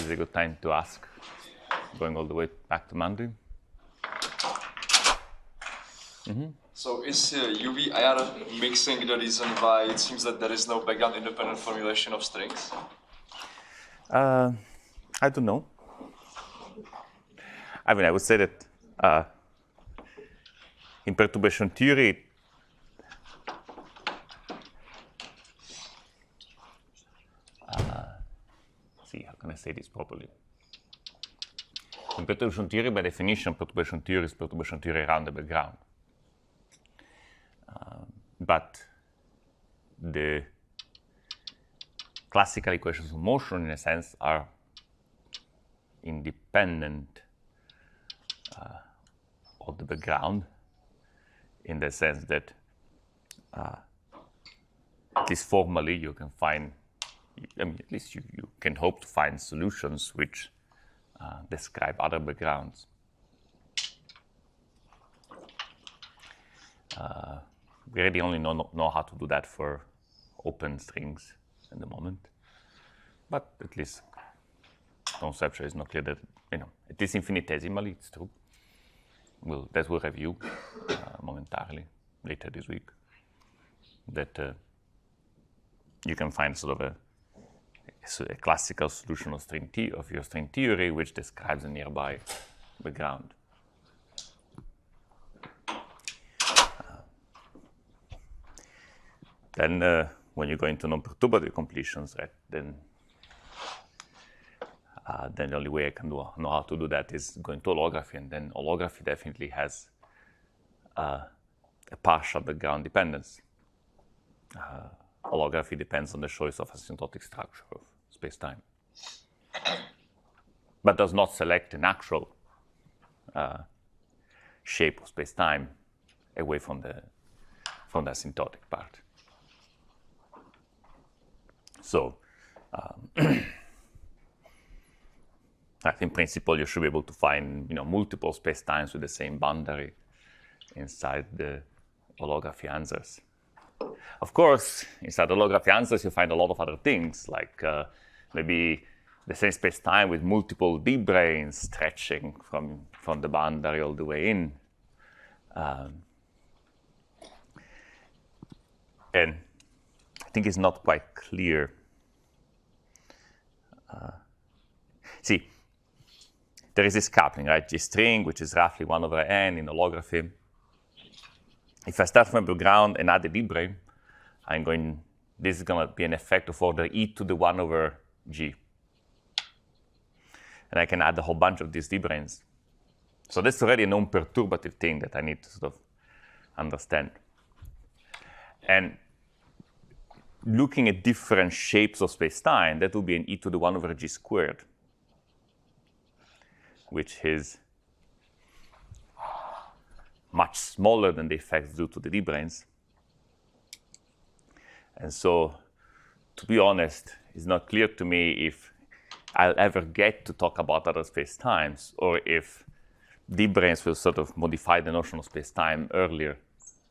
is a good time to ask, going all the way back to Mandy. So is UV-IR mixing the reason why it seems that there is no background independent formulation of strings? I don't know. I mean, I would say that in perturbation theory, see, how can I say this properly? In perturbation theory, by definition, perturbation theory is perturbation theory around the background. But the classical equations of motion, in a sense, are independent of the background, in the sense that at least formally you can find, I mean, at least you can hope to find solutions which describe other backgrounds. We really only know how to do that for open strings at the moment, but at least conceptually it's not clear that, at least infinitesimally it's true. That we'll review momentarily later this week, that you can find sort of a classical solution of your string theory which describes a nearby background. Then when you go into non-perturbative completions, right, then the only way I can know how to do that is going to holography, and then holography definitely has a partial background dependence. Holography depends on the choice of asymptotic structure of space-time, but does not select an actual shape of space-time away from the asymptotic part. So I think in principle you should be able to find multiple spacetimes with the same boundary inside the holography answers. Of course, inside holography answers you find a lot of other things, like maybe the same spacetime with multiple d-branes stretching from the boundary all the way in. And I think it's not quite clear. See, there is this coupling, right? G string, which is roughly 1 over n in holography. If I start from a background and add a d-brane, this is going to be an effect of order e to the 1 over g. And I can add a whole bunch of these d-branes. So that's already a non-perturbative thing that I need to sort of understand. And looking at different shapes of space-time, that will be an e to the 1 over g squared, which is much smaller than the effects due to the d-branes. And so, to be honest, it's not clear to me if I'll ever get to talk about other space-times, or if d-branes will sort of modify the notion of space-time earlier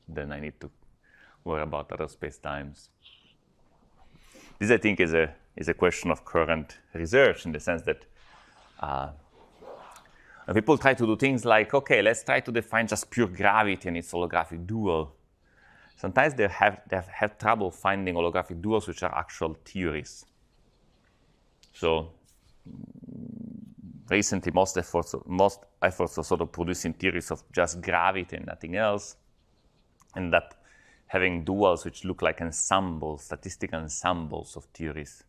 than I need to worry about other space-times. This, I think, is a question of current research, in the sense that people try to do things like, okay, let's try to define just pure gravity and its holographic dual. Sometimes they have trouble finding holographic duals which are actual theories. So recently, most efforts are sort of producing theories of just gravity and nothing else, end up having duals which look like ensembles, statistical ensembles of theories,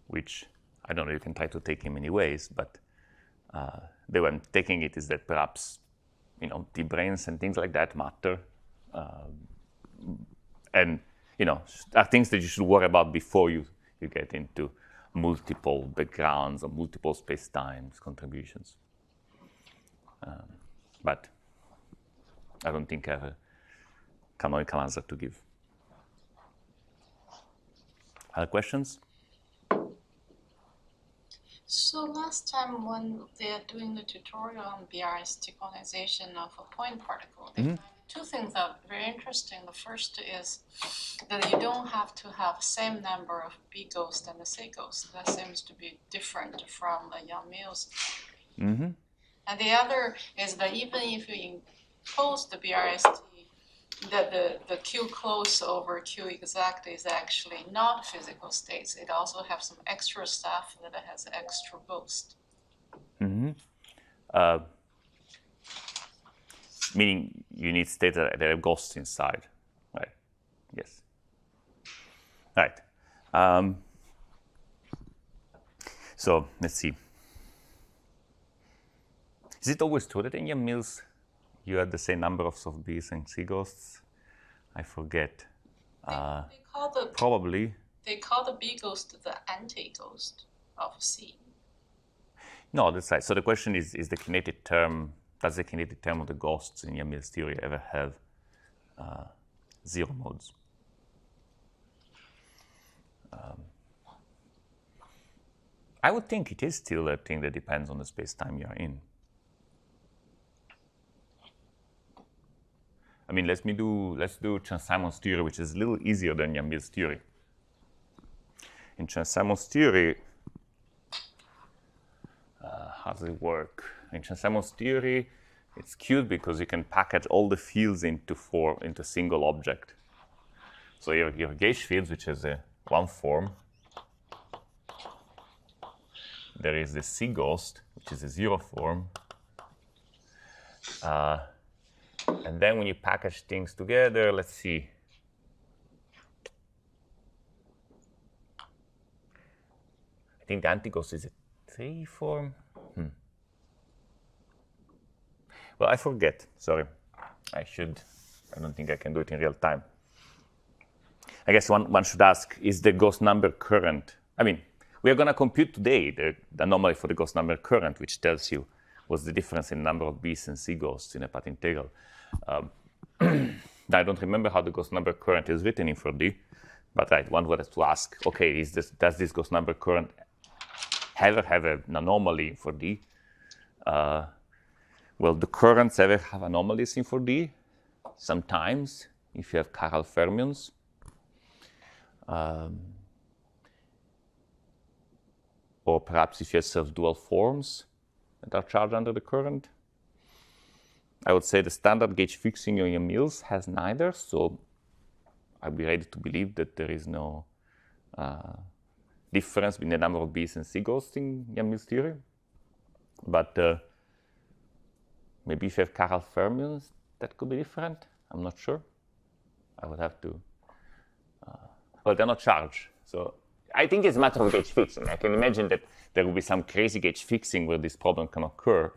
which I don't know, you can try to take in many ways, but the way I'm taking it is that perhaps d-branes and things like that matter, and are things that you should worry about before you get into multiple backgrounds or multiple space-times contributions. But I don't think I have a canonical answer to give. Other questions? So last time when they're doing the tutorial on BRS decolonization of a point particle, they find two things that are very interesting. The first is that you don't have to have same number of B ghost and the C ghost. That seems to be different from the Yang-Mills. Mm-hmm. And the other is that even if you impose the BRST, that the Q close over Q exact is actually not physical states. It also has some extra stuff that has extra boost. Mm-hmm. Meaning you need states that have ghosts inside, right? Yes. Right. So let's see. Is it always true that in Yang-Mills you had the same number of soft Bs and C ghosts? I forget. Probably. They call the B ghost the anti-ghost of C. No, that's right. So the question is the kinetic term, does the kinetic term of the ghosts in Yang-Mills theory ever have zero modes? I would think it is still a thing that depends on the space-time you're in. I mean, let's do Chern-Simons theory, which is a little easier than Yang-Mills theory. In Chern-Simons theory, how does it work? In Chern-Simons theory, it's cute because you can package all the fields into a single object. So you have gauge fields, which is one form. There is the C ghost, which is a zero form. And then when you package things together, let's see. I think the anti-ghost is a 3 form. Well, I forget. Sorry. I don't think I can do it in real time. I guess one should ask, is the ghost number current? I mean, we are going to compute today the anomaly for the ghost number current, which tells you what's the difference in number of Bs and C ghosts in a path integral. I don't remember how the ghost number current is written in 4D, but right, one would have to ask, okay, does this ghost number current ever have an anomaly in 4D? Well, the currents ever have anomalies in 4D, sometimes, if you have chiral fermions. Or perhaps if you have self-dual forms that are charged under the current. I would say the standard gauge fixing in Yang-Mills has neither, so I'd be ready to believe that there is no difference between the number of Bs and C ghosts in Yang-Mills theory. But maybe if you have chiral fermions, that could be different. I'm not sure. I would have to. Well, they're not charged, so I think it's a matter of gauge fixing. I can imagine that there will be some crazy gauge fixing where this problem can occur,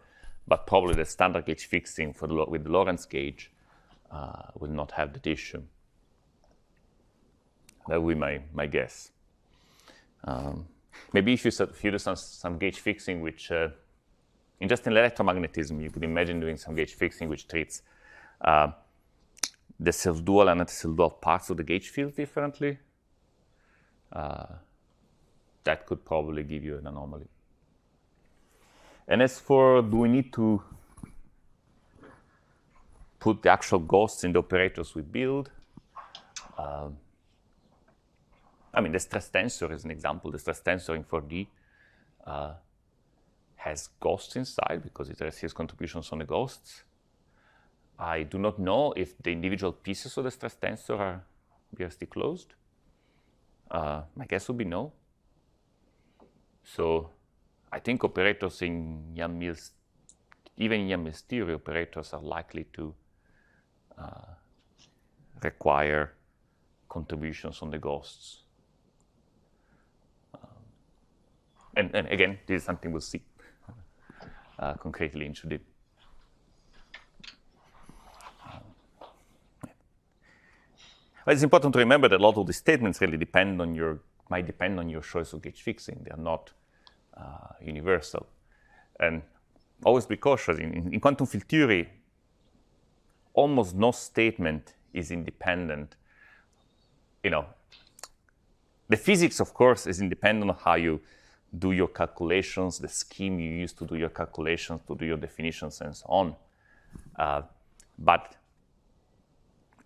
but probably the standard gauge fixing with the Lorentz gauge will not have that issue. That would be my guess. Maybe if you do some gauge fixing, which in electromagnetism, you could imagine doing some gauge fixing which treats the self-dual and anti-self-dual parts of the gauge field differently. That could probably give you an anomaly. And as for, do we need to put the actual ghosts in the operators we build? I mean, the stress tensor is an example. The stress tensor in 4D has ghosts inside because it receives contributions on the ghosts. I do not know if the individual pieces of the stress tensor are BRST closed. My guess would be no. So I think operators in Yang-Mills, even in Yang-Mills theory, operators are likely to require contributions on the ghosts. And again, this is something we'll see concretely in 2D. But it's important to remember that a lot of the statements really might depend on your choice of gauge fixing. They are not universal. And always be cautious. In quantum field theory, almost no statement is independent. The physics, of course, is independent of how you do your calculations, the scheme you use to do your calculations, to do your definitions, and so on. But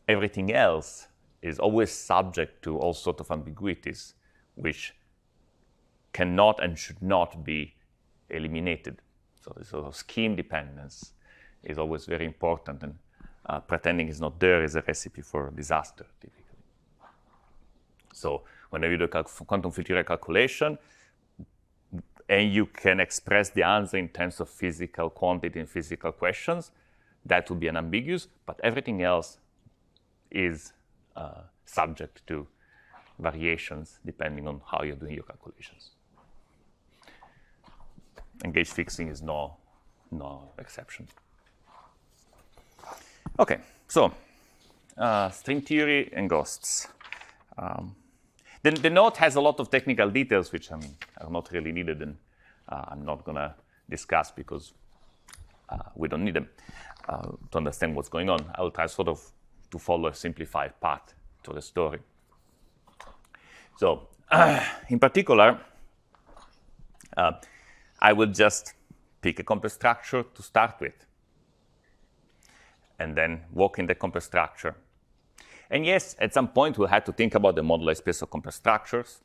everything else is always subject to all sorts of ambiguities, which cannot and should not be eliminated. So the sort of scheme dependence is always very important, and pretending it's not there is a recipe for disaster, typically. So whenever you do quantum field theory calculation, and you can express the answer in terms of physical quantity and physical questions, that will be unambiguous, but everything else is subject to variations depending on how you're doing your calculations. And gauge fixing is no exception. Okay, so string theory and ghosts. The note has a lot of technical details, which are not really needed, and I'm not going to discuss because we don't need them to understand what's going on. I will try sort of to follow a simplified path to the story. So, in particular, I will just pick a complex structure to start with, and then walk in the complex structure. And yes, at some point we'll have to think about the moduli space of complex structures,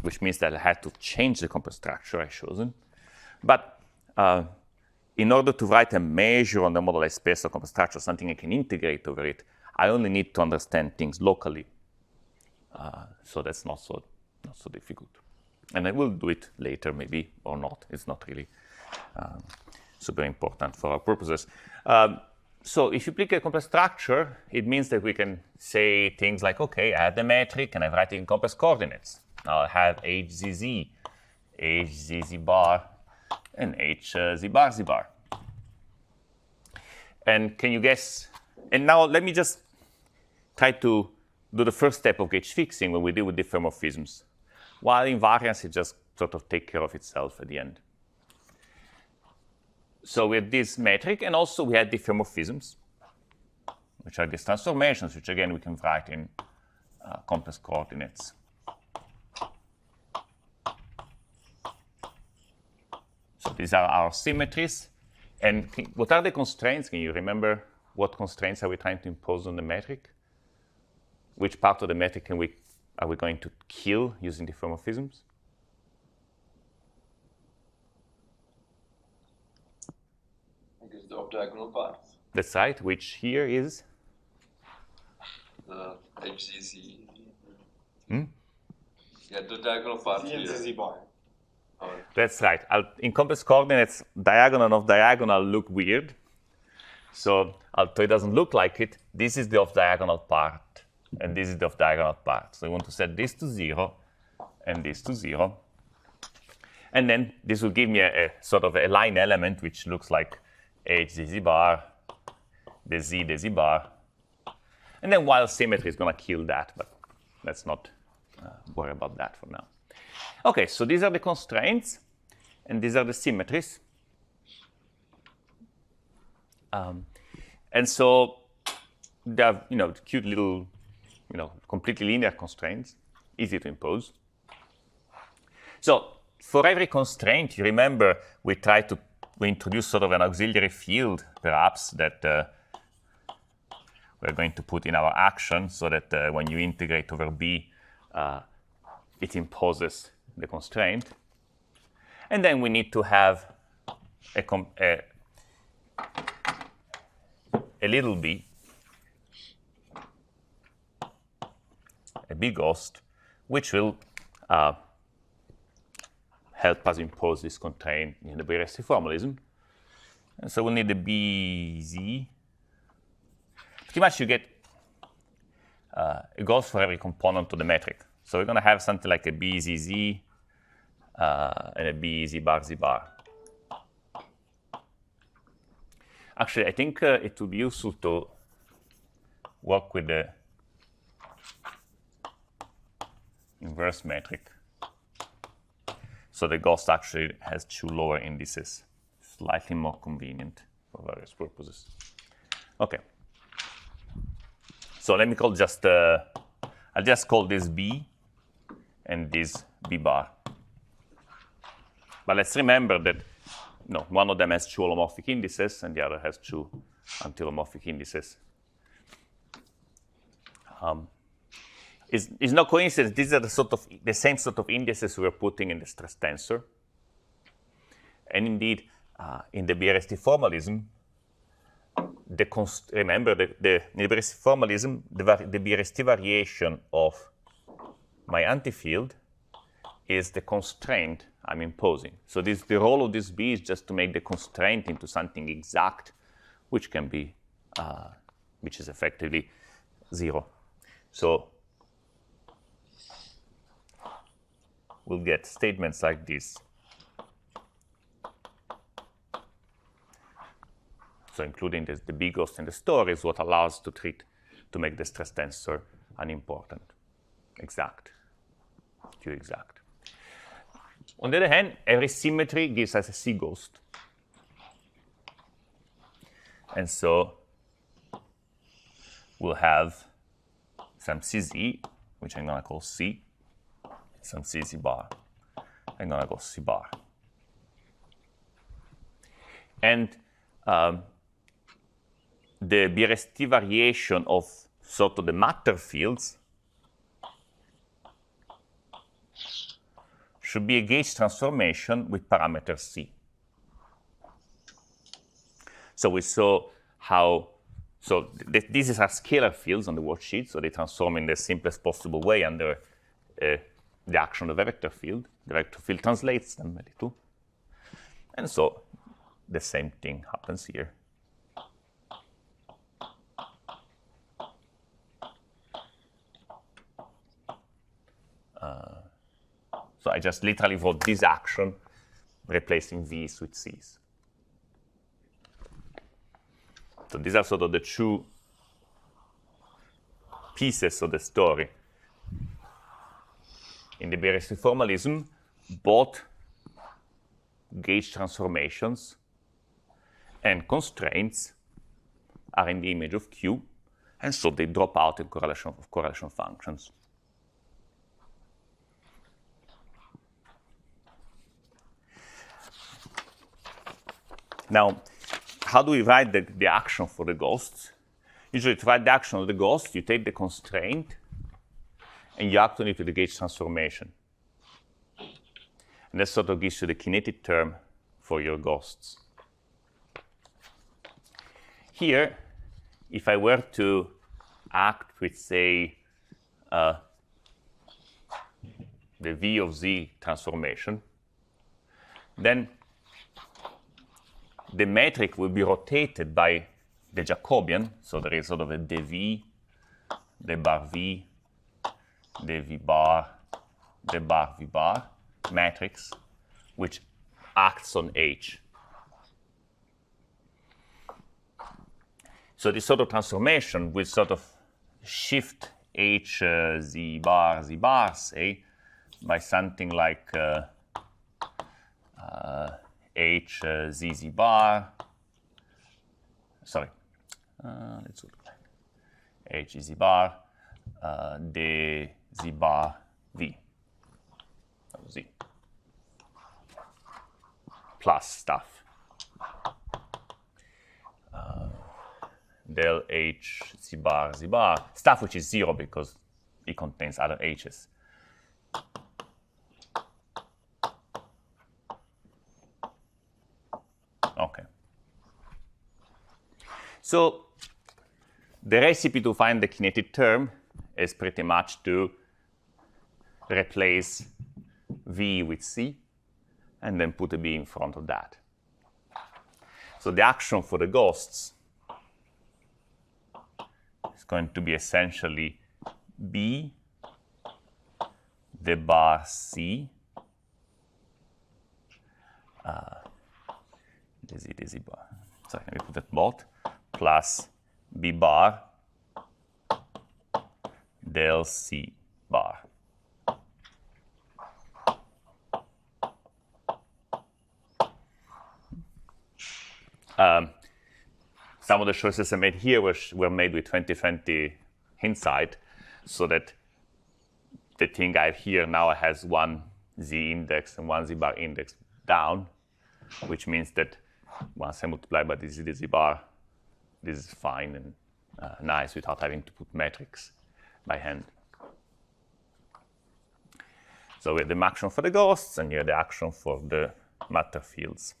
which means that I had to change the complex structure I've chosen. But in order to write a measure on the moduli space of complex structure, something I can integrate over it, I only need to understand things locally. So that's not so difficult. And I will do it later, maybe, or not. It's not really super important for our purposes. So if you pick a complex structure, it means that we can say things like, okay, I have the metric and I write it in complex coordinates. Now I have HZZ, HZZ bar, and HZ bar, Z bar. And can you guess? And now let me just try to do the first step of gauge fixing when we deal with diffeomorphisms, while invariance it just sort of takes care of itself at the end. So we had this metric, and also we had diffeomorphisms, which are these transformations, which again we can write in complex coordinates. So these are our symmetries. And what are the constraints? Can you remember what constraints are we trying to impose on the metric? Which part of the metric are we going to kill using diffeomorphisms? The off-diagonal part. That's right, which here is? The HZZ. Yeah, the diagonal part here. ZZ bar. Oh. That's right. In complex coordinates, diagonal and off-diagonal look weird. So although it doesn't look like it, this is the off-diagonal part, and this is the off-diagonal part. So we want to set this to 0 and this to 0. And then this will give me a sort of a line element, which looks like HZZ bar, the Z bar. And then wild symmetry is going to kill that, but let's not worry about that for now. OK, so these are the constraints, and these are the symmetries. And so they have cute little completely linear constraints, easy to impose. So for every constraint, you remember we introduce sort of an auxiliary field, perhaps, that we're going to put in our action so that when you integrate over B, it imposes the constraint. And then we need to have a little b, a b ghost, which will help us impose this constraint in the Biot-Resti formalism. And so we'll need the BZ. Pretty much you get a ghost for every component of the metric. So we're going to have something like a BZZ and a BZ bar Z bar. Actually, I think it would be useful to work with the inverse metric. So the ghost actually has 2 lower indices, slightly more convenient for various purposes. OK. So let me call I'll just call this B and this B bar. But let's remember that one of them has 2 holomorphic indices and the other has 2 anti-holomorphic indices. It's no coincidence. These are the same sort of indices we're putting in the stress tensor. And indeed, in the BRST formalism, remember in the BRST formalism, the BRST variation of my antifield is the constraint I'm imposing. So the role of this B is just to make the constraint into something exact, which can be, which is effectively 0. So we'll get statements like this. So including the big ghost in the story is what allows to make the stress tensor unimportant, exact, Q exact. On the other hand, every symmetry gives us a C ghost. And so we'll have some CZ, which I'm going to call C, some CZ bar. I'm going to go C bar. And the BRST variation of sort of the matter fields should be a gauge transformation with parameter C. So we saw how, these are scalar fields on the worksheet, so they transform in the simplest possible way under the action of the vector field. The vector field translates them too. And so the same thing happens here. So I just literally wrote this action, replacing V's with C's. So these are sort of the two pieces of the story. In the BRST formalism, both gauge transformations and constraints are in the image of Q, and so they drop out in correlation functions. Now, how do we write the action for the ghosts? Usually, to write the action of the ghost, you take the constraint and you act on it with the gauge transformation. And that sort of gives you the kinetic term for your ghosts. Here, if I were to act with, say, the V of Z transformation, then the metric will be rotated by the Jacobian. So there is sort of a dV, the bar V, the V bar, the bar V bar matrix, which acts on H. So this sort of transformation will sort of shift H Z bar, say, by something like H Z Z bar. Sorry, let's look like H Z bar, D Z bar V. Z plus stuff. Del H Z bar stuff, which is 0 because it contains other H's. Okay. So the recipe to find the kinetic term is pretty much to replace V with C and then put a B in front of that. So the action for the ghosts is going to be essentially B, the bar C, the Z bar, sorry, let me put that both, plus B bar del C bar. Some of the choices I made here were made with 2020 hindsight, so that the thing I have here now has one Z index and one Z bar index down, which means that once I multiply by the Z bar, this is fine and nice without having to put metrics by hand. So we have the action for the ghosts, and you have the action for the matter fields.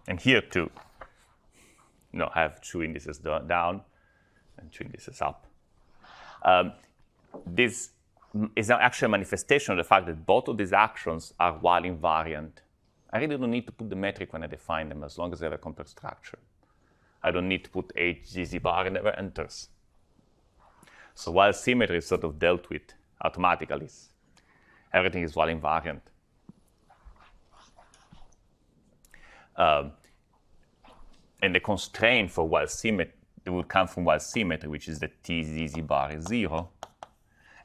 And here too, I have 2 indices down and 2 indices up. This is actually a manifestation of the fact that both of these actions are while invariant. I really don't need to put the metric when I define them, as long as I have a complex structure. I don't need to put HGZ bar, it never enters. So while symmetry is sort of dealt with automatically, everything is while invariant. And the constraint for while symmetry will come from while symmetry, which is that TZZ bar is 0,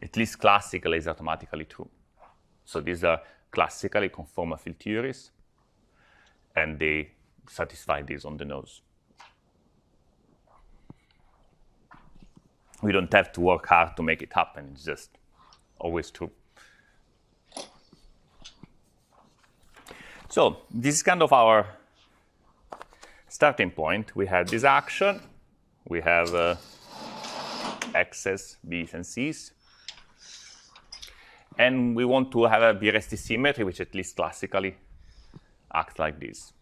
at least classically is automatically true. So these are classically conformal field theories, and they satisfy this on the nose. We don't have to work hard to make it happen, it's just always true. So this is kind of our starting point. We have this action, we have X's, B's, and C's. And we want to have a BRST symmetry, which at least classically acts like this.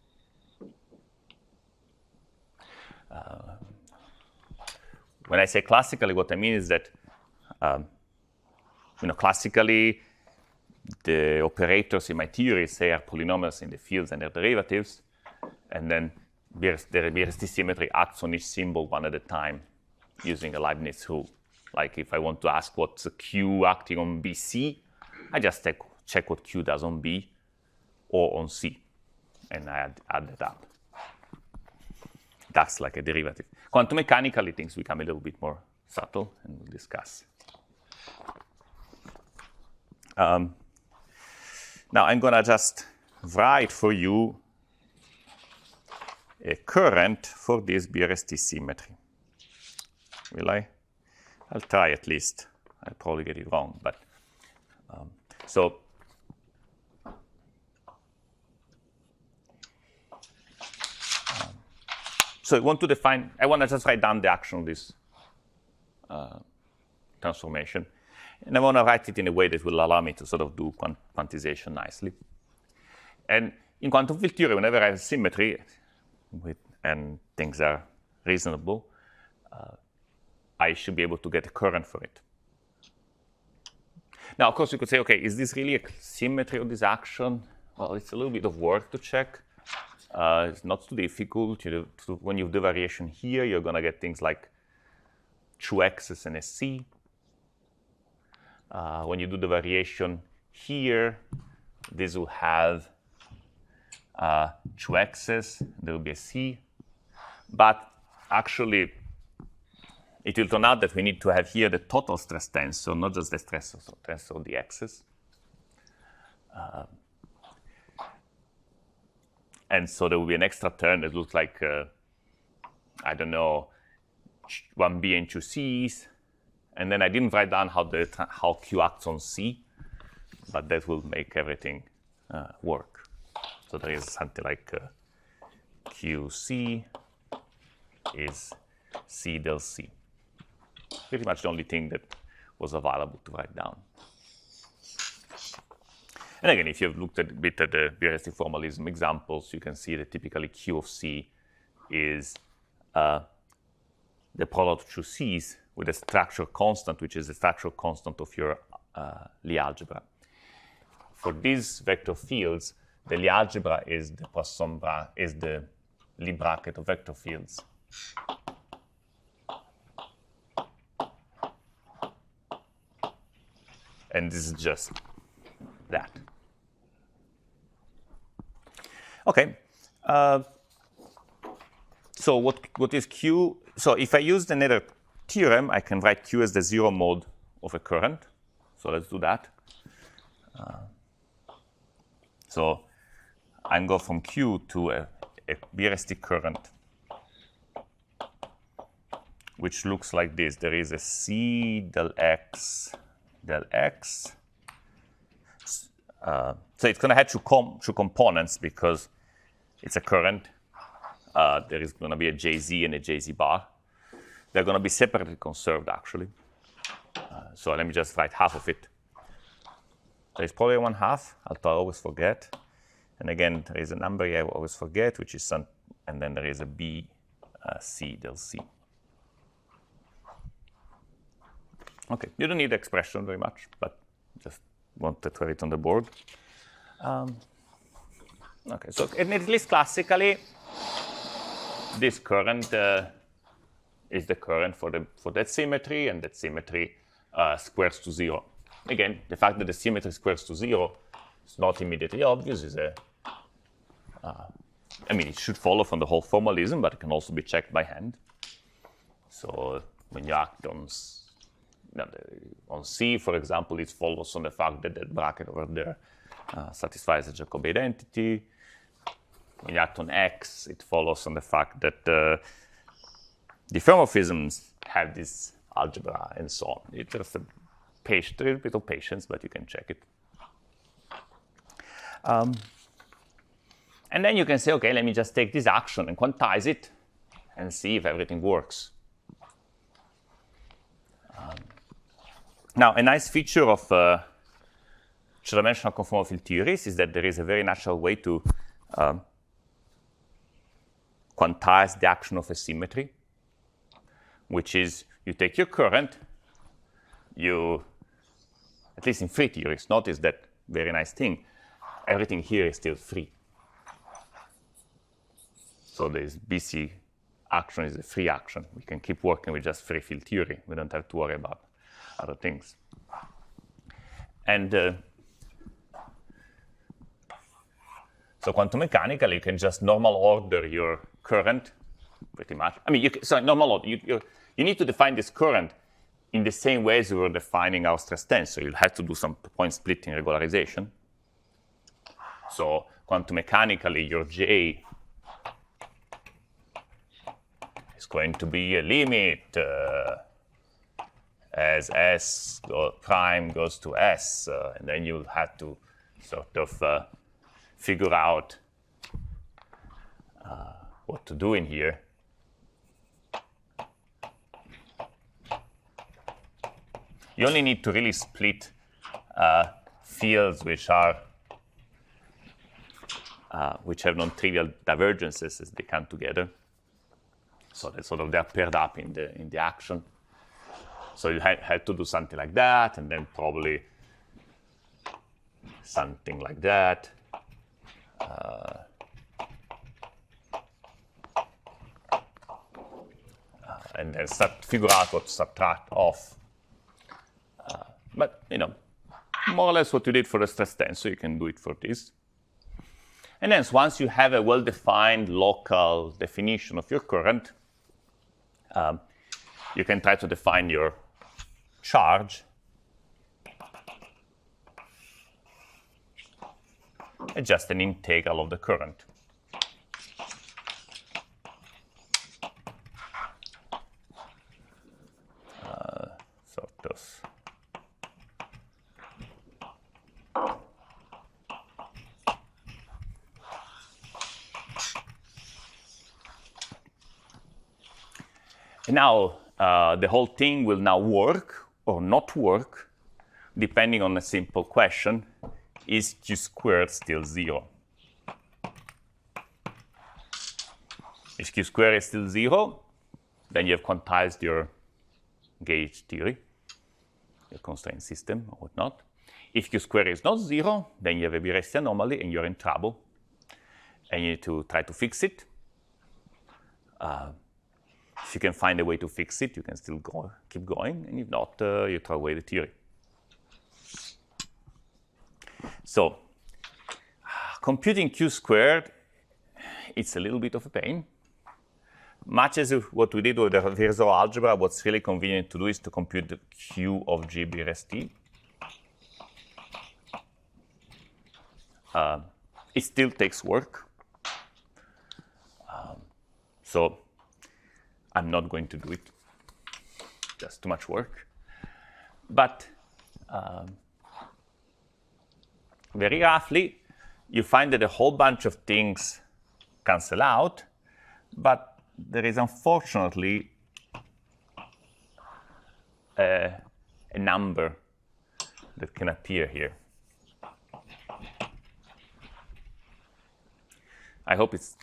When I say classically, what I mean is that classically, the operators in my theory say are polynomials in the fields and their derivatives, and then the BRST symmetry acts on each symbol one at a time using a Leibniz rule. Like if I want to ask what's a Q acting on BC, I just check what Q does on B or on C, and I add that up. That's like a derivative. Quantum mechanically, things become a little bit more subtle, and we'll discuss. Now I'm going to just write for you a current for this BRST symmetry. Will I? I'll try at least. I'll probably get it wrong, but so I want to define, I want to just write down the action of this transformation. And I want to write it in a way that will allow me to sort of do quantization nicely. And in quantum field theory, whenever I have symmetry and things are reasonable, I should be able to get a current for it. Now, of course, you could say, OK, is this really a symmetry of this action? Well, it's a little bit of work to check. It's not too difficult. When you do variation here, you're going to get things like two X's and a C. When you do the variation here, this will have two X's. There will be a C. But actually, it will turn out that we need to have here the total stress tensor, not just the stress tensor of the X's. And so there will be an extra term that looks like, I don't know, 1B and 2 C's. And then I didn't write down how Q acts on C, but that will make everything work. So there is something like QC is C del C. Pretty much the only thing that was available to write down. And again, if you've looked a bit at the BRST formalism examples, you can see that typically Q of C is the product of two C's with a structural constant, which is the structural constant of your Lie algebra. For these vector fields, the Lie algebra is the Poisson is the Lie bracket of vector fields. And this is just that. OK. So what is Q? So if I use the Nether theorem, I can write Q as the zero mode of a current. So let's do that. So I'm going from Q to a BRST current, which looks like this. There is a C del X del X. So it's going to have two components because it's a current. There is going to be a JZ and a JZ bar. They're going to be separately conserved, actually. So let me just write half of it. There's probably 1/2. I always forget. And again, there is a number here I always forget, which is some, and then there is a B, C, del C. Okay, you don't need the expression very much, but just wanted to have it on the board. Okay, so and at least classically, this current is the current for that symmetry, and that symmetry squares to 0. Again, the fact that the symmetry squares to 0 is not immediately obvious. I mean, it should follow from the whole formalism, but it can also be checked by hand. So when you act on C, for example, it follows on the fact that that bracket over there satisfies the Jacobi identity. When you act on X, it follows on the fact that the diffeomorphisms have this algebra and so on. It's just a little bit of patience, but you can check it. And then you can say, okay, let me just take this action and quantize it and see if everything works. Now, a nice feature of two-dimensional conformal field theories is that there is a very natural way to quantize the action of a symmetry, which is you take your current, at least in free theories, notice that very nice thing, everything here is still free. So this BC action is a free action. We can keep working with just free field theory. We don't have to worry about other things. And so quantum mechanically, you can just normal order your current, pretty much. I mean, normal order. You need to define this current in the same way as we were defining our stress tensor. You'll have to do some point splitting regularization. So quantum mechanically, your J is going to be a limit as S prime goes to S, and then you'll have to sort of figure out what to do in here. You only need to really split fields which have non-trivial divergences as they come together, so that sort of they're paired up in the action. So you have to do something like that, and then probably something like that. And then figure out what to subtract off. But, more or less what you did for the stress tensor, you can do it for this. And then once you have a well-defined local definition of your current, you can try to define your charge as just an integral of the current. Sort of. And now the whole thing will now work or not work, depending on a simple question: is Q squared still 0? If Q squared is still 0, then you have quantized your gauge theory, your constraint system or whatnot. If Q squared is not 0, then you have a Biresti anomaly and you're in trouble. And you need to try to fix it. If you can find a way to fix it, you can still keep going. And if not, you throw away the theory. So computing Q squared, it's a little bit of a pain. Much as what we did with the Virzo algebra, what's really convenient to do is to compute the Q of G Biresti. It still takes work. So I'm not going to do it. Just too much work. But very roughly, you find that a whole bunch of things cancel out, but there is unfortunately a number that can appear here. I hope it's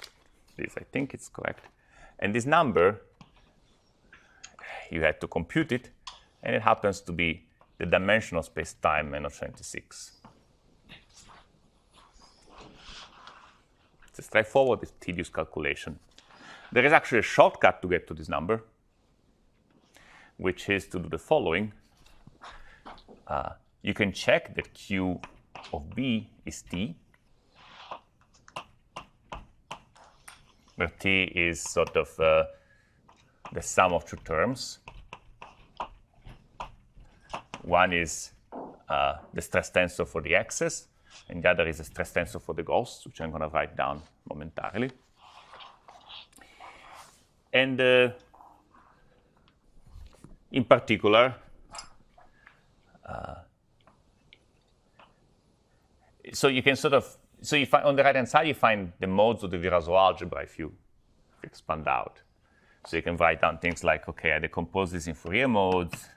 this. I think it's correct. And this number, you had to compute it, and it happens to be the dimension of space-time minus 26. It's a straightforward, it's tedious calculation. There is actually a shortcut to get to this number, which is to do the following. You can check that Q of B is T, where T is sort of the sum of two terms. One is the stress tensor for the x's, and the other is the stress tensor for the ghosts, which I'm going to write down momentarily. And in particular, so you can sort of, so you find on the right-hand side, you find the modes of the Virasoro algebra if you expand out. So you can write down things like, okay, I decompose this in Fourier modes,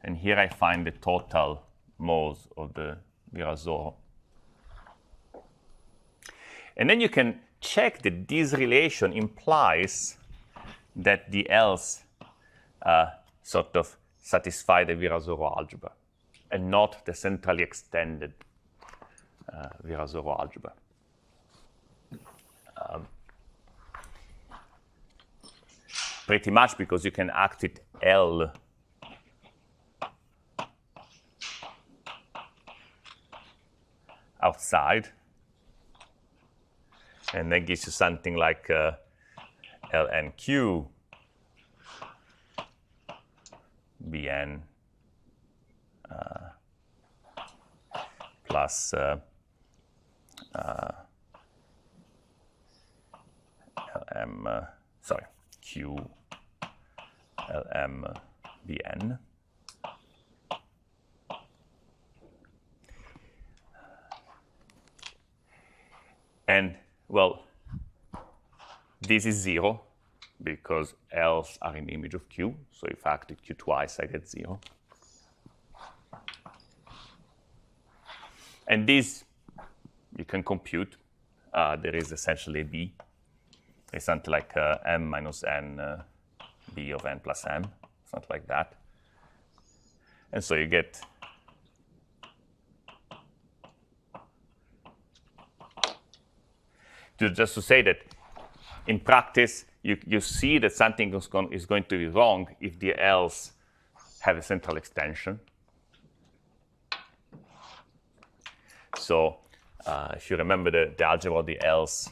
and here I find the total modes of the Virasoro. And then you can check that this relation implies that the L's sort of satisfy the Virasoro algebra, and not the centrally extended Virasoro algebra. Pretty much because you can act with L outside, and that gives you something like lnq bn plus lm, sorry, q lm bn. And, well, this is 0 because L's are in the image of Q. So if I act with Q twice, I get 0. And this you can compute. There is essentially a B. It's something like m minus n B of n plus m, something like that. And so you get just to say that in practice, you see that something is going to be wrong if the L's have a central extension. So if you remember the algebra of the L's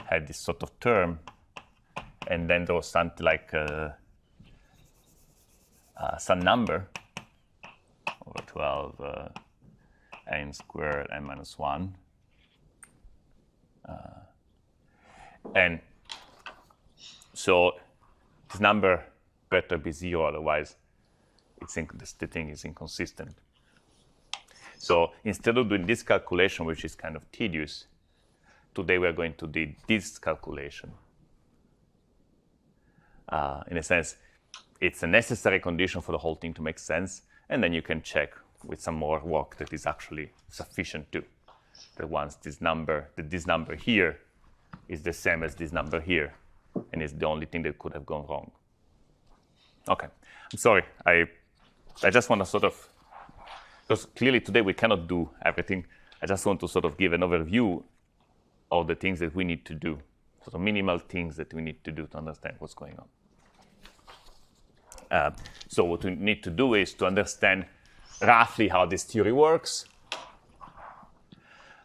had this sort of term, and then there was something like some number over 12 n squared n minus 1. And so this number better be 0, otherwise the thing is inconsistent. So instead of doing this calculation, which is kind of tedious, today we're going to do this calculation. In a sense, it's a necessary condition for the whole thing to make sense, and then you can check with some more work that is actually sufficient too. That once this number here is the same as this number here, and it's the only thing that could have gone wrong. Okay, I'm sorry. I just want to sort of, because clearly today we cannot do everything. I just want to sort of give an overview of the things that we need to do, sort of minimal things that we need to do to understand what's going on. So what we need to do is to understand roughly how this theory works,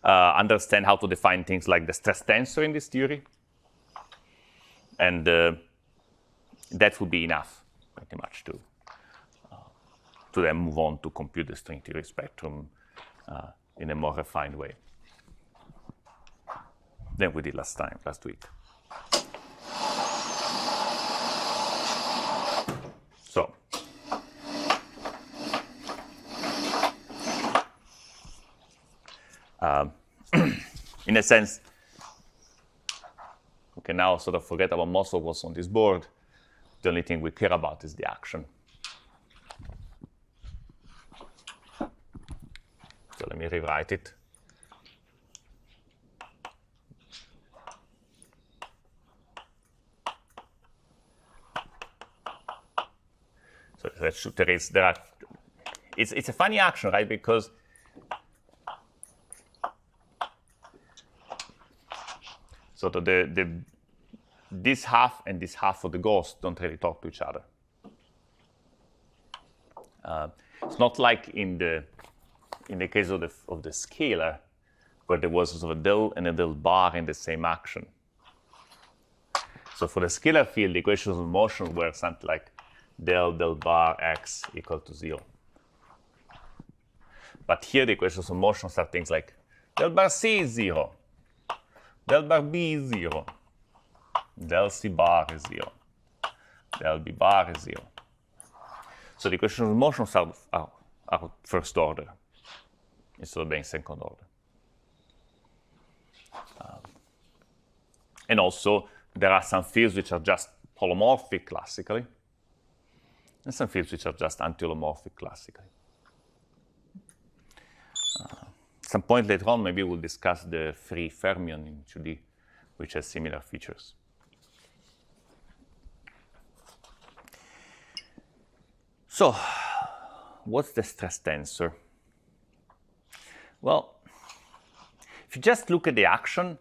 understand how to define things like the stress tensor in this theory, and that would be enough, pretty much, to then move on to compute the string theory spectrum in a more refined way than we did last week. So in a sense, we can now sort of forget about most of what's on this board. The only thing we care about is the action. So let me rewrite it. So it's a funny action, right? Because so this half and this half of the ghost don't really talk to each other. It's not like in the case of the scalar, where there was sort of a del and a del bar in the same action. So for the scalar field, the equations of motion were something like del bar x equal to 0. But here the equations of motion are things like del bar c is 0, del bar b is 0, del c bar is 0, del b bar is 0. So the equations of motion are first order instead of being second order. And also, there are some fields which are just holomorphic classically, and some fields which are just anti-holomorphic classically. Some point later on, maybe we'll discuss the free fermion in 2D, which has similar features. So, what's the stress tensor? Well, if you just look at the action,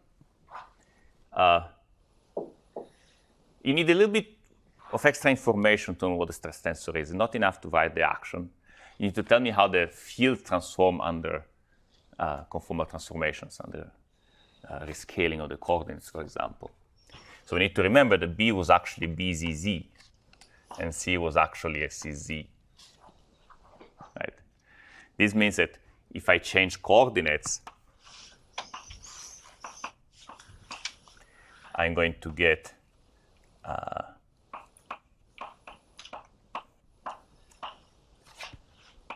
you need a little bit of extra information to know what the stress tensor is. Not enough to write the action. You need to tell me how the field transform under conformal transformations, under rescaling of the coordinates, for example. So we need to remember that B was actually BZZ, and C was actually a CZ. Right? This means that if I change coordinates, I'm going to get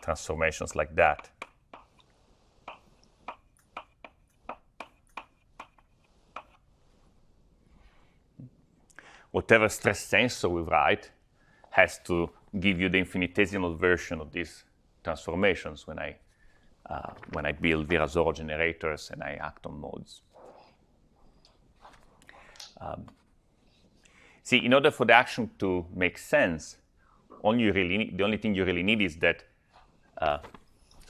transformations like that. Whatever stress tensor we write has to give you the infinitesimal version of these transformations when I build Virasoro generators and I act on modes. See, in order for the action to make sense, the only thing you really need is that. So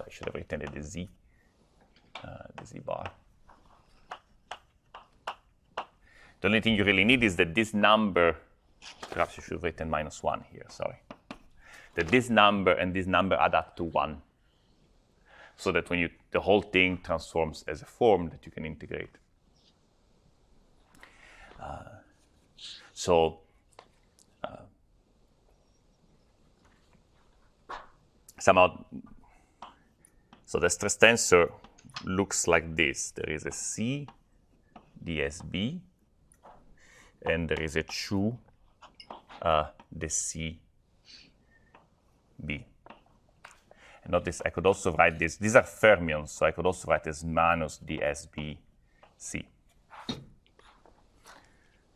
I should have written the Z bar. The only thing you really need is that this number, perhaps you should have written -1 here, sorry. That this number and this number add up to 1. So that when the whole thing transforms as a form that you can integrate. So the stress tensor looks like this. There is a C dsB, and there is a Chu the CB. And notice I could also write this. These are fermions, so I could also write as minus dsBc.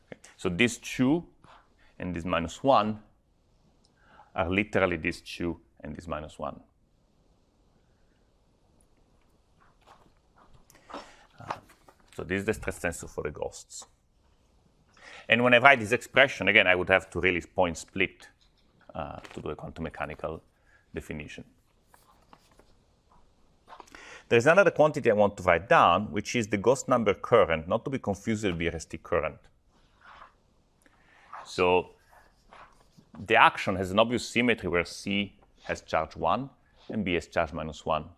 Okay. So this 2 and this -1 are literally this 2 and this -1. So this is the stress tensor for the ghosts. And when I write this expression, again, I would have to really point split to do a quantum mechanical definition. There's another quantity I want to write down, which is the ghost number current, not to be confused with BRST current. So the action has an obvious symmetry where C has charge 1 and B has charge -1.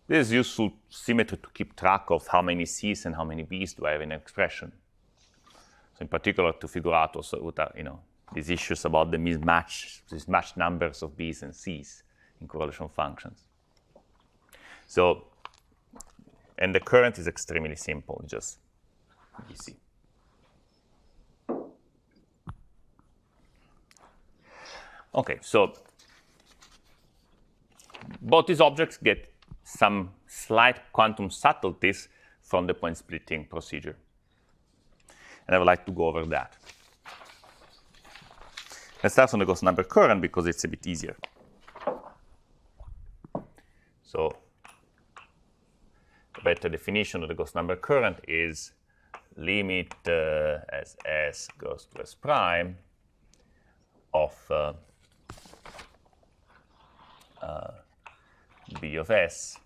This is useful symmetry to keep track of how many C's and how many B's do I have in an expression. So in particular, to figure out also these issues about the mismatched numbers of B's and C's in correlation functions. So, and the current is extremely simple, just DC. Okay, so both these objects get some slight quantum subtleties from the point splitting procedure. And I would like to go over that. Let's start on the Gauss number current because it's a bit easier. So the better definition of the Gauss number current is limit as S goes to S prime of B of S,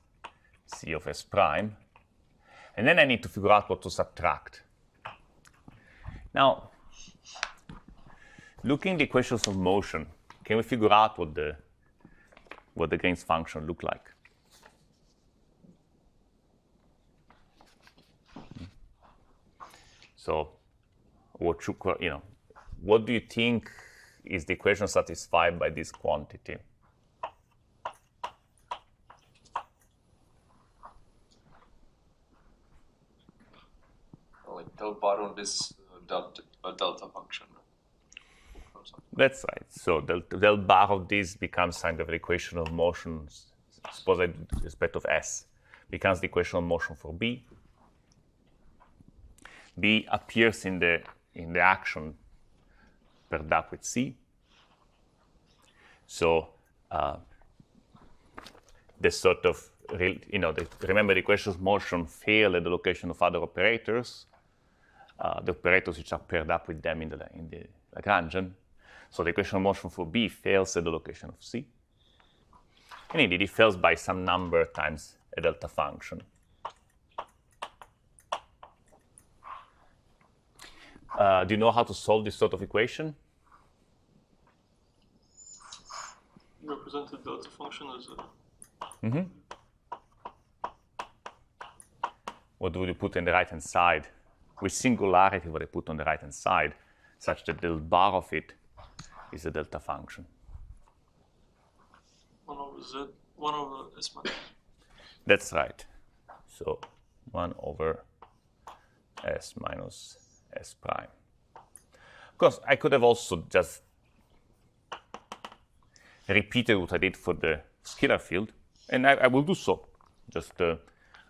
C of S prime. And then I need to figure out what to subtract. Now, looking at the equations of motion, can we figure out what the Green's function look like? So, what do you think is the equation satisfied by this quantity? Like del bar on this delta function. That's right. So del bar of this becomes kind of the equation of motion. Suppose I do with respect of S becomes the equation of motion for B. B appears in the action paired up with C. So the sort of remember the equations of motion fail at the location of other operators, the operators which are paired up with them in the Lagrangian. So the equation of motion for B fails at the location of C. And indeed, it fails by some number times a delta function. Do you know how to solve this sort of equation? Represent the delta function as a... What would you put on the right-hand side? With singularity, what I put on the right-hand side, such that the bar of it is a delta function. 1 over Z, 1 over S minus. That's right. So 1 over S minus S prime. Of course, I could have also just repeated what I did for the scalar field, and I will do so. Just, I'm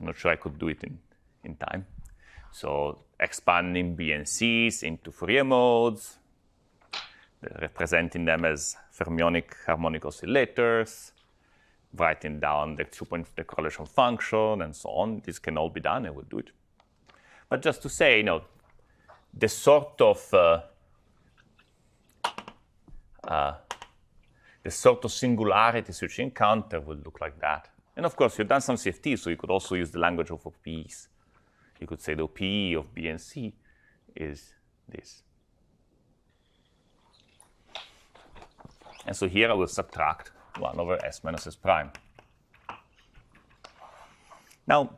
not sure I could do it in time. So expanding B and C's into Fourier modes, representing them as fermionic harmonic oscillators, writing down the 2-point the correlation function, and so on. This can all be done. I will do it. But just to say, the sort of singularities which you encounter will look like that. And of course, you've done some CFT, so you could also use the language of OPEs. You could say the OPE of B and C is this. And so here I will subtract 1 over S minus S prime. Now,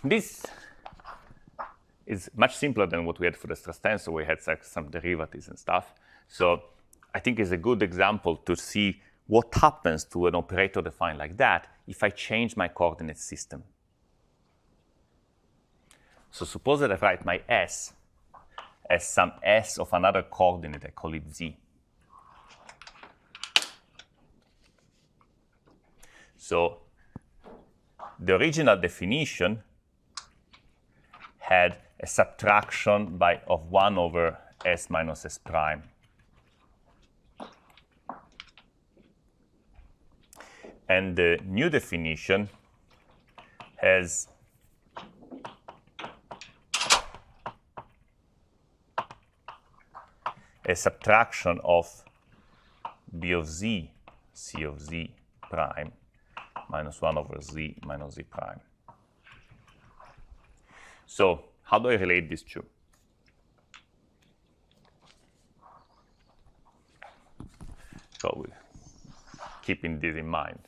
this is much simpler than what we had for the stress tensor. We had some derivatives and stuff. So I think it's a good example to see what happens to an operator defined like that if I change my coordinate system. So suppose that I write my S as some S of another coordinate, I call it Z. So the original definition had a subtraction of 1 over S minus S prime. And the new definition has a subtraction of B of Z, C of Z prime, minus 1 over Z minus Z prime. So how do I relate these two? So keeping this in mind.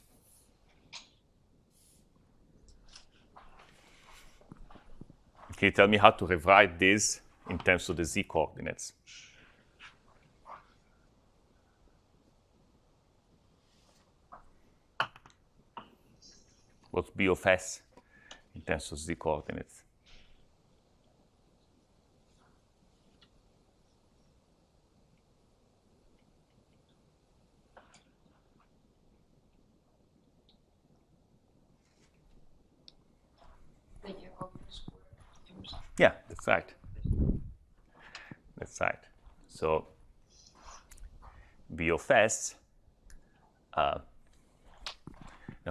Can you tell me how to rewrite this in terms of the Z coordinates? What's B of S in terms of Z coordinates? Yeah, that's right. That's right. So B of S, of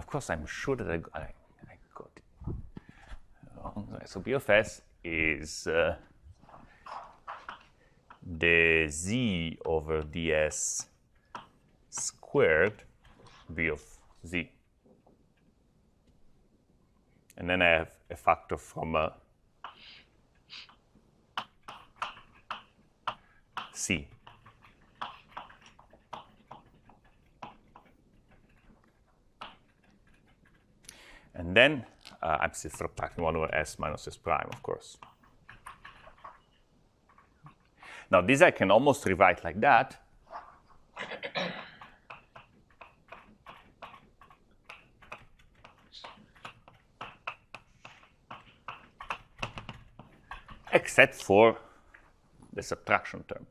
course, I'm sure that I got it wrong. So B of S is the Z over ds squared B of Z. And then I have a factor from C. And then I'm still subtracting 1 over S minus S prime, of course. Now, this I can almost rewrite like that. Except for the subtraction term.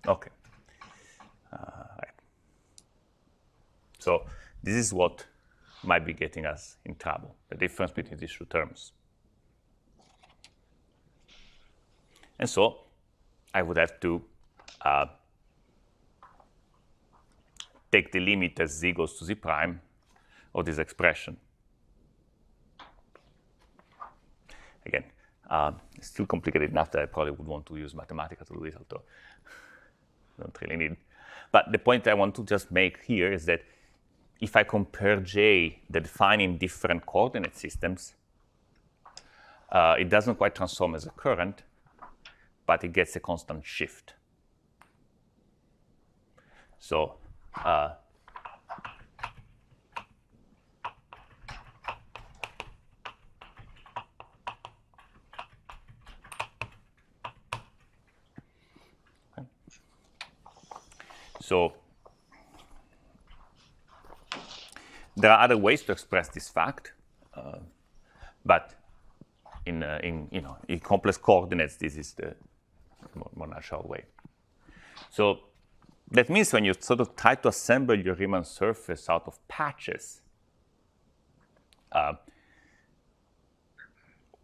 Okay. Right. So this is what might be getting us in trouble, the difference between these two terms. And so I would have to take the limit as z goes to z prime of this expression. Again, it's still complicated enough that I probably would want to use Mathematica to do this, although I don't really need. But the point I want to just make here is that if I compare J that define in different coordinate systems, it doesn't quite transform as a current, but it gets a constant shift. So So there are other ways to express this fact, but in complex coordinates, this is the more natural way. So that means when you sort of try to assemble your Riemann surface out of patches,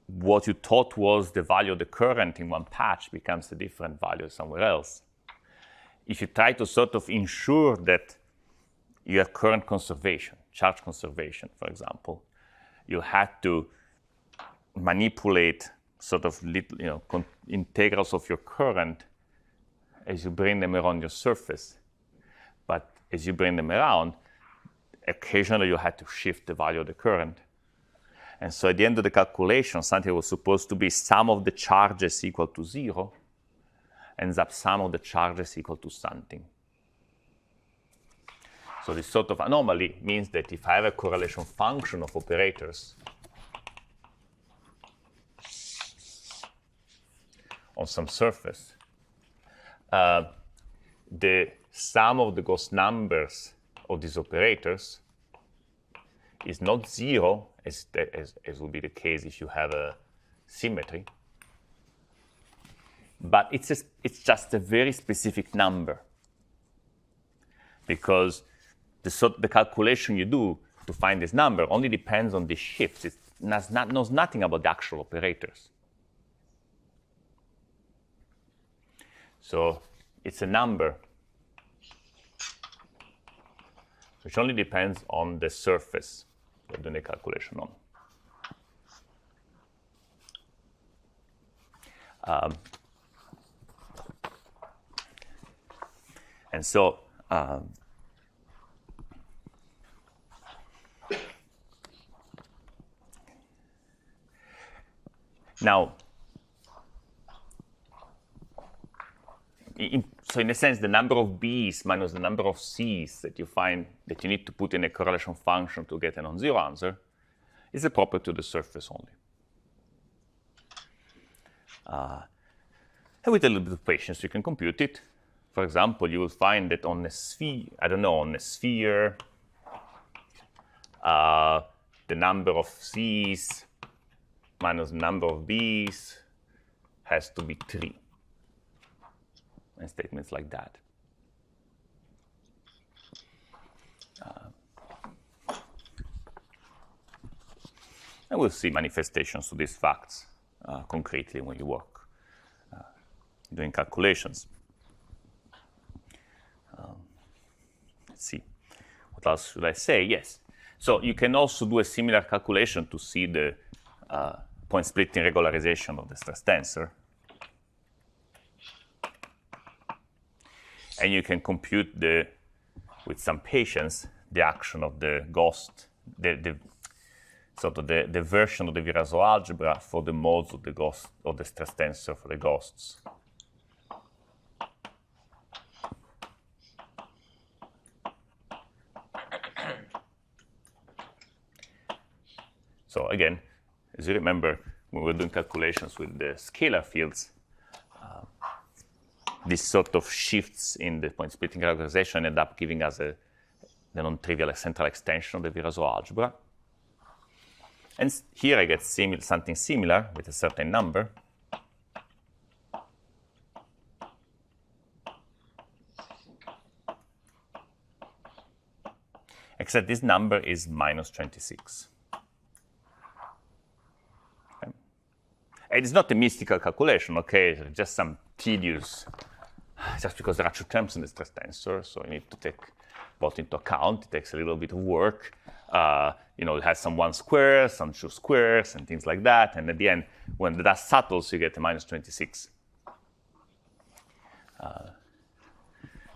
what you thought was the value of the current in one patch becomes a different value somewhere else. If you try to sort of ensure that you have current conservation, charge conservation, for example, you had to manipulate sort of little, integrals of your current as you bring them around your surface. But as you bring them around, occasionally you had to shift the value of the current. And so at the end of the calculation, something was supposed to be sum of the charges equal to 0, ends up sum of the charges equal to something. So this sort of anomaly means that if I have a correlation function of operators on some surface, the sum of the Gauss numbers of these operators is not 0, as would be the case if you have a symmetry, but it's just a very specific number, because the calculation you do to find this number only depends on the shifts. It knows nothing about the actual operators. So it's a number which only depends on the surface you're doing the calculation on. And so now, so in a sense, the number of B's minus the number of C's that you find that you need to put in a correlation function to get a non-zero answer is a property of the surface only. And with a little bit of patience, you can compute it. For example, you will find that on a sphere, on a sphere, number of C's minus the number of B's has to be 3. And statements like that. And we'll see manifestations to these facts concretely when you work doing calculations. Let's see. What else should I say? Yes. So you can also do a similar calculation to see the point splitting regularization of the stress tensor. And you can compute with some patience the action of the GOST, the version of the Virasoro algebra for the modes of the GOST of the stress tensor for the GOSTs. So again, as you remember, when we were doing calculations with the scalar fields, these sort of shifts in the point splitting regularization end up giving us the non-trivial central extension of the Virasoro algebra. And here I get something similar with a certain number. Except this number is minus 26. Okay. And it's not a mystical calculation, okay? It's just some tedious, just because there are 2 terms in the stress tensor, so you need to take both into account. It takes a little bit of work. It has some 1 squares, some 2 squares, and things like that. And at the end, when the dust settles, you get a minus 26.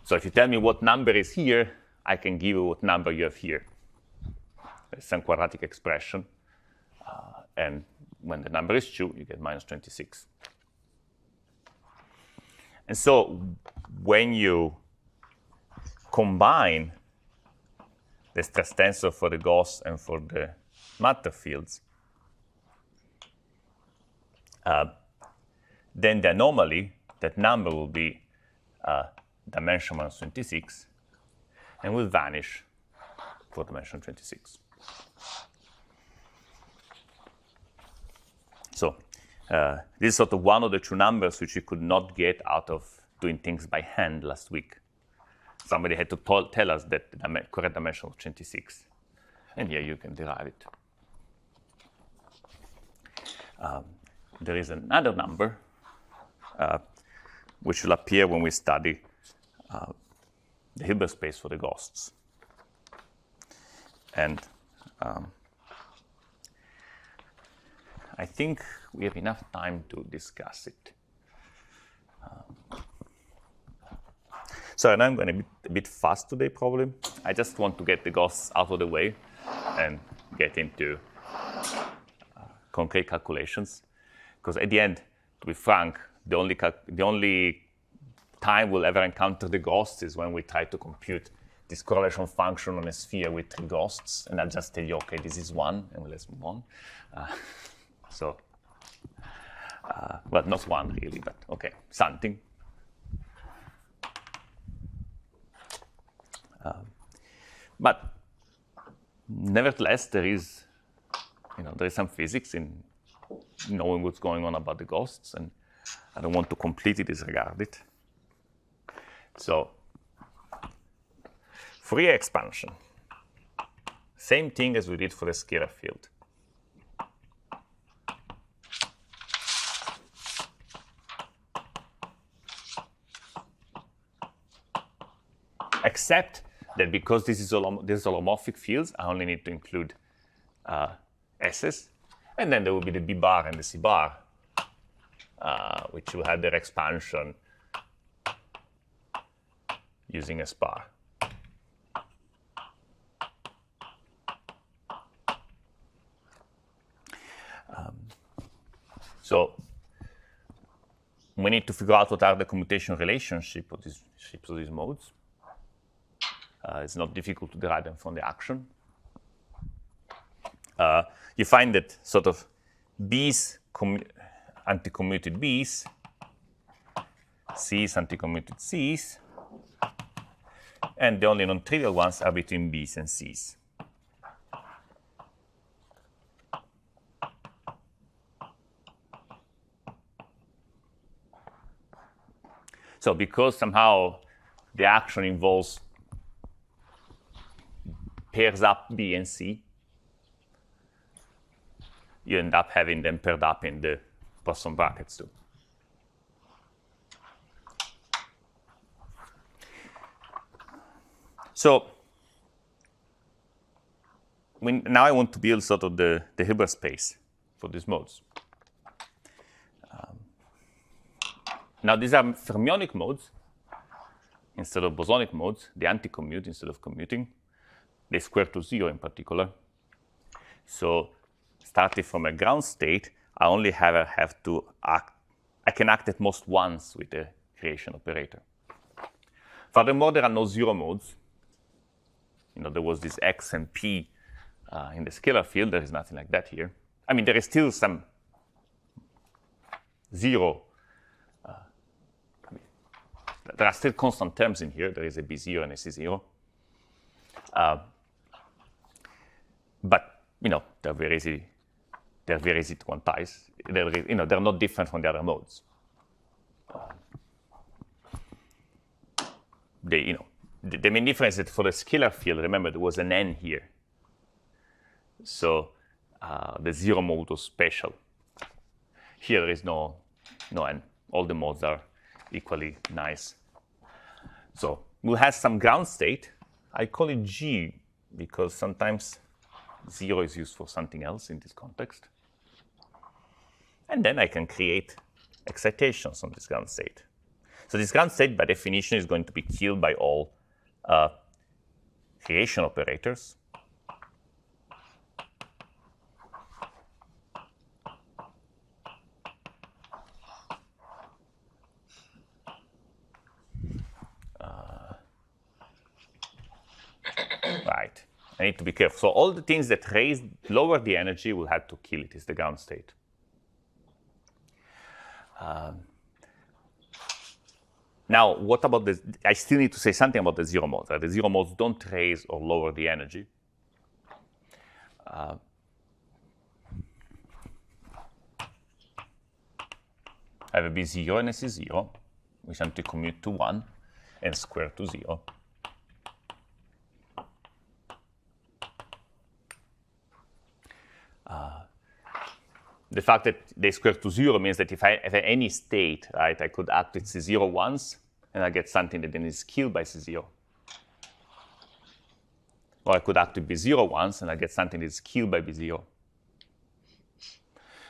So if you tell me what number is here, I can give you what number you have here. It's some quadratic expression. And when the number is 2, you get minus 26. And so when you combine the stress tensor for the Gauss and for the matter fields, then the anomaly, that number will be dimension minus 26, and will vanish for dimension 26. So this is sort of one of the 2 numbers which you could not get out of doing things by hand last week. Somebody had to tell us that the correct dimension was 26. And here you can derive it. There is another number which will appear when we study the Hilbert space for the Gausts. And I think we have enough time to discuss it. So I'm going to be a bit fast today, probably. I just want to get the Gauss out of the way and get into concrete calculations. Because at the end, to be frank, the only time we'll ever encounter the Gauss is when we try to compute this correlation function on a sphere with 3 Gausts. And I'll just tell you, OK, this is 1, and let's move on. Well, not 1 really, but OK, something. But nevertheless, there is some physics in knowing what's going on about the Gausts, and I don't want to completely disregard it. So, Fourier expansion, same thing as we did for the scalar field. Except that because this is holomorphic fields, I only need to include S's. And then there will be the B bar and the C bar, which will have their expansion using S bar. So we need to figure out what are the commutation relationship of these shapes of these modes. It's not difficult to derive them from the action. You find that sort of B's anti-commuted B's, C's anti-commuted C's, and the only non-trivial ones are between B's and C's. So because somehow the action involves pairs up B and C, you end up having them paired up in the Poisson brackets too. So now I want to build sort of the Hilbert space for these modes. Now these are fermionic modes instead of bosonic modes. They anti-commute instead of commuting. They square to 0 in particular. So starting from a ground state, I only have to act. I can act at most once with the creation operator. Furthermore, there are no 0 modes. There was this X and P in the scalar field. There is nothing like that here. I mean, there is still some 0. There are still constant terms in here. There is a B0 and a C0. But they're very easy. They're very easy to quantize. They're not different from the other modes. The main difference is that for the scalar field, remember there was an N here. So the 0 mode was special. Here there is no N. All the modes are equally nice. So we'll have some ground state. I call it G because sometimes 0 is used for something else in this context. And then I can create excitations on this ground state. So this ground state, by definition, is going to be killed by all creation operators. Right. I need to be careful. So all the things that lower the energy will have to kill it. It's the ground state. Now, what about this? I still need to say something about the 0 modes. The 0 modes don't raise or lower the energy. I have a B0 and a C0, which anti-commute to 1 and square to 0. The fact that they square to 0 means that if I have any state, right, I could act with C0 once, and I get something that then is killed by C0. Or I could act with B0 once, and I get something that is killed by B0.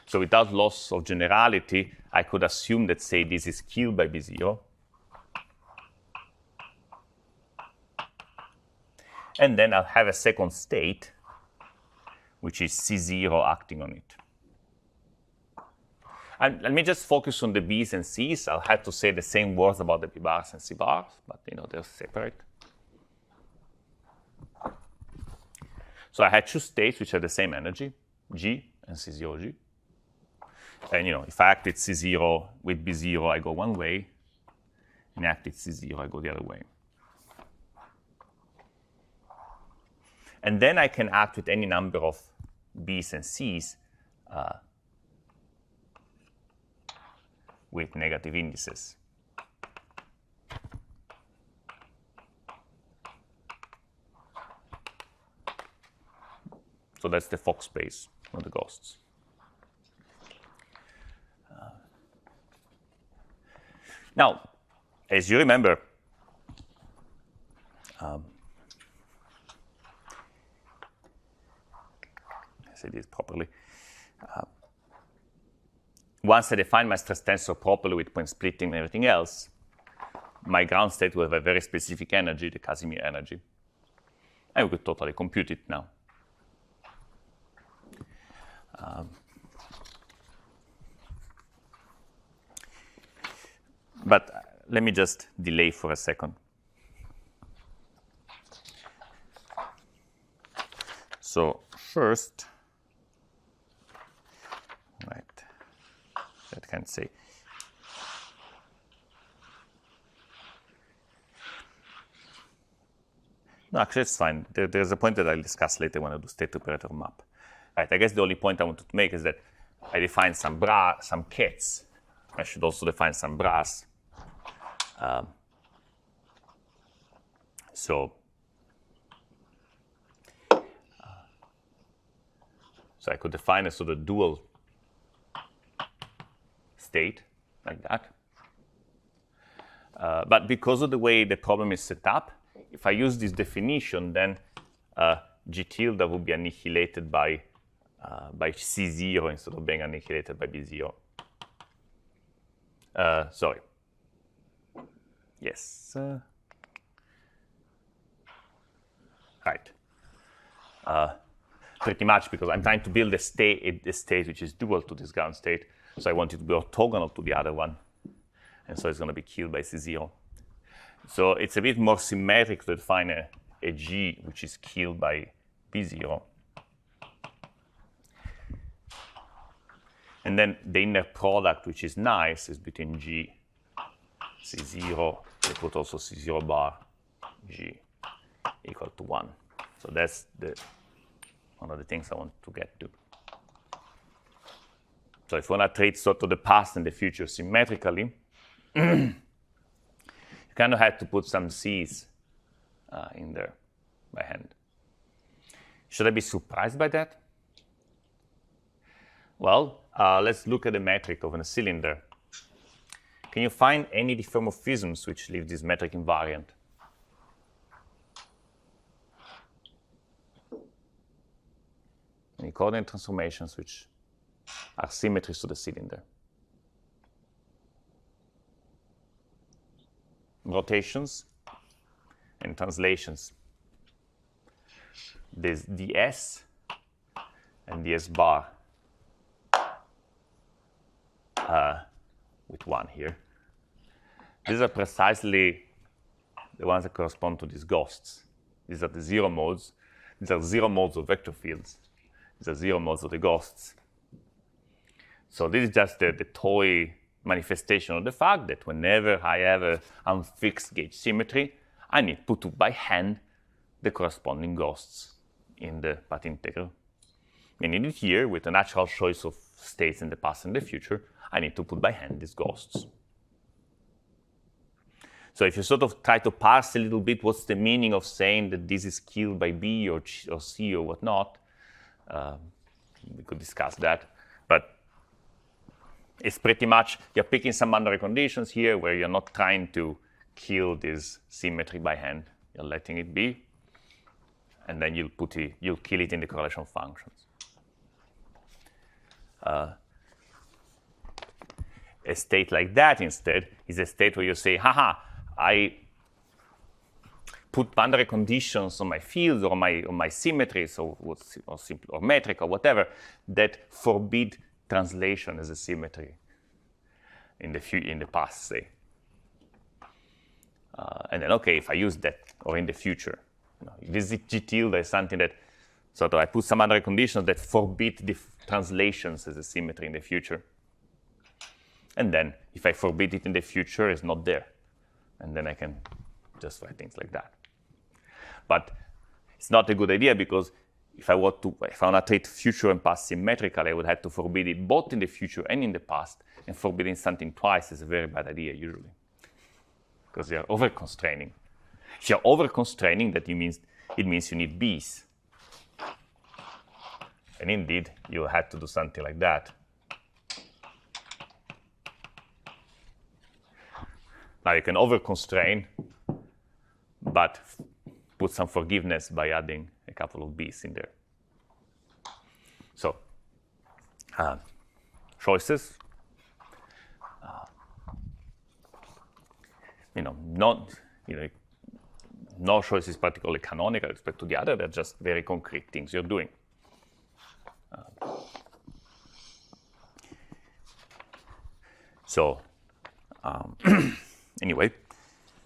So without loss of generality, I could assume that, say, this is killed by B0. And then I'll have a second state, which is C0 acting on it. And let me just focus on the B's and C's. I'll have to say the same words about the B bars and C bars, but they're separate. So I had two states which have the same energy, G and C0G. And if I act with C0 with B0, I go one way, and act with C0, I go the other way. And then I can act with any number of B's and C's with negative indices. So that's the Fock space on the ghosts. Now, as you remember, I say this properly. Once I define my stress tensor properly with point splitting and everything else, my ground state will have a very specific energy, the Casimir energy. And we could totally compute it now. But let me just delay for a second. So first, right, that can say. No, actually, it's fine. There's a point that I'll discuss later when I do state operator map. Right, I guess the only point I wanted to make is that I define some cats. I should also define some bras So I could define a sort of dual state like that. But because of the way the problem is set up, if I use this definition, then G tilde will be annihilated by C0 instead of being annihilated by B0. Sorry. Yes. Right. Pretty much because I'm trying to build a state which is dual to this ground state. So I want it to be orthogonal to the other one. And so it's going to be killed by C0. So it's a bit more symmetric to define a G which is killed by B0. And then the inner product, which is nice, is between G, C0, I put also C0 bar, G equal to 1. So that's one of the things I want to get to. So if we want to treat sort of the past and the future symmetrically, you kind of have to put some C's in there by hand. Should I be surprised by that? Well, let's look at the metric of a cylinder. Can you find any diffeomorphisms which leave this metric invariant? Any coordinate transformations which are symmetries to the cylinder? Rotations and translations. There's ds and ds bar with 1 here. These are precisely the ones that correspond to these ghosts. These are the zero modes. These are zero modes of vector fields. These are zero modes of the ghosts. So this is just the toy manifestation of the fact that whenever I have an unfixed gauge symmetry, I need to put by hand the corresponding ghosts in the path integral. Meaning that here, with a natural choice of states in the past and the future, I need to put by hand these ghosts. So if you sort of try to parse a little bit what's the meaning of saying that this is killed by B or C or whatnot, we could discuss that. But it's pretty much, you're picking some boundary conditions here where you're not trying to kill this symmetry by hand. You're letting it be, and then you'll kill it in the correlation functions. A state like that, instead, is a state where you say, haha, I put boundary conditions on my fields or my symmetries or metric or whatever that forbid translation as a symmetry in the past, say. And then, okay, if I use that or in the future, this G tilde is something that sort of I put some other conditions that forbid the translations as a symmetry in the future. And then if I forbid it in the future, it's not there. And then I can just write things like that. But it's not a good idea because if I want to treat future and past symmetrical, I would have to forbid it both in the future and in the past. And forbidding something twice is a very bad idea usually, because they are over-constraining. If you're over-constraining, it means you need B's. And indeed, you had to do something like that. Now you can over-constrain, but put some forgiveness by adding a couple of B's in there. So, choices. No choice is particularly canonical with respect to the other. They're just very concrete things you're doing. Anyway,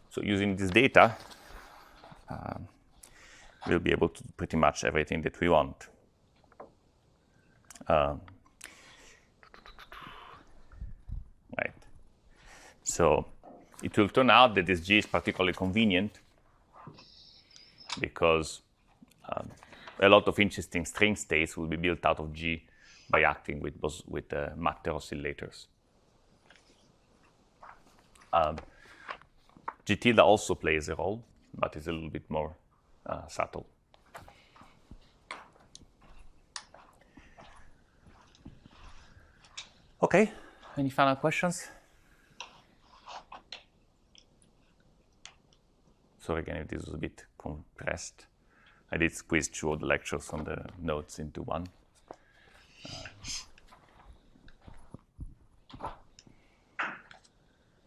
so using this data, we'll be able to do pretty much everything that we want. Right. So it will turn out that this G is particularly convenient because a lot of interesting string states will be built out of G by acting with matter oscillators. G tilde also plays a role, but it's a little bit more subtle. Okay, any final questions? Sorry again if this was a bit compressed. I did squeeze two of the lectures on the notes into one.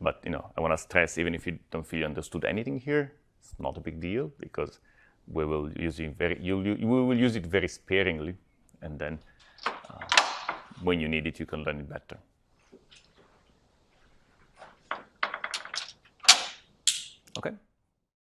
But I want to stress, even if you don't feel you understood anything here, it's not a big deal because we will use it very sparingly, and then when you need it, you can learn it better.